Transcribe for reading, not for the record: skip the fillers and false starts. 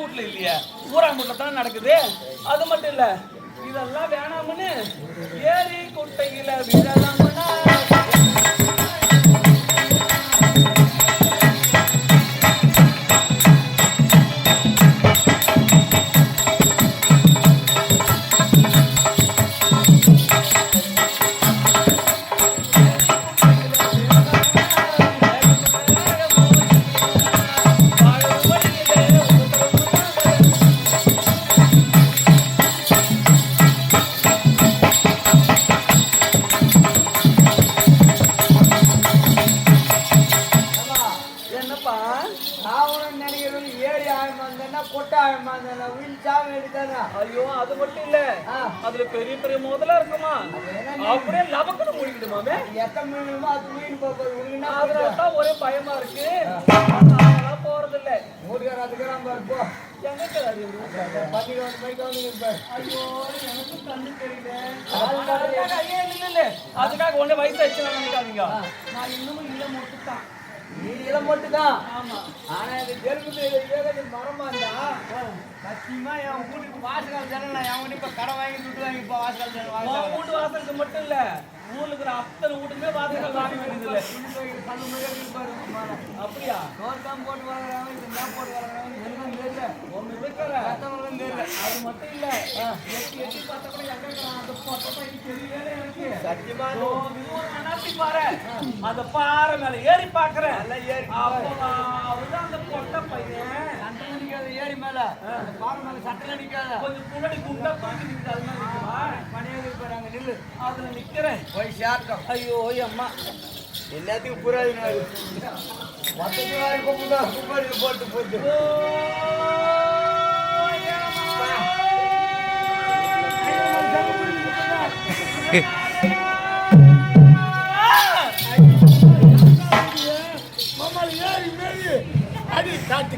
வீட்டுல இல்லையே, ஊராங்க வீட்டுல தான் நடக்குது. அது மட்டும் இல்ல, இதெல்லாம் வேணாம்னு ஏரி குட்டையில விழலாம்னா ஐயோ, அது மட்டும் இல்ல, அதுல பெரிய பெரிய முதலா இருக்குமா, அப்படியே லபக்குன்னு மூடிக்கிடுமாமே. அதுலதான் ஒரே பயமா இருக்கு. அதெல்லாம் போறது இல்ல. அதுக்காக ஒண்ணு வயசு ஆச்சு நினைக்காதீங்க. நான் இன்னமும் இல்ல மட்டும்தான். நீ இளம் மட்டும்தான். ஆனா இந்த ஜெருப்பு மரமா இருந்தா சத்தியமா என் வீட்டுக்கு வாசகால் ஜனல என் வீட்டு இப்ப கடை வாங்கி துட்டு வாங்கி இப்ப வாசகால் ஜனம் வீட்டு வாசலுக்கு மட்டும் இல்ல, ஊர்ல இருக்கிற அத்தனை வீட்டுமே வாசகால் வாங்க வேண்டியது இல்ல. அப்படியா? நோர்தான் போட்டு வளர்றாங்க, இது மேப் போட்டு வளர்றாங்க, எல்லாம் தெரியல. ஒண்ணு இருக்கிற ரத்தமெல்லாம் தெரியல. அது மட்டும் இல்ல, எட்டி எட்டி பார்த்தா கூட எங்க அந்த தெரியவே எனக்கு. சத்தியமா அனாத்தி பாரு, அந்த பாறை மேல ஏறி பாக்குறேன். அந்த பொட்ட பையன் சட்டை அடிக்காத ஏறி மேல பாறை மேல சட்டை அடிக்காத கொஞ்சம் முன்னாடி குண்டா தூக்கி பணியாக போறாங்க. நில்லு, அதுல நிக்கிறேன். போய் சேர்த்தோம். ஐயோ அம்மா, எல்லாத்தையும் புறாது போட்டு போட்டு மாமா ஏறி மேரி அடி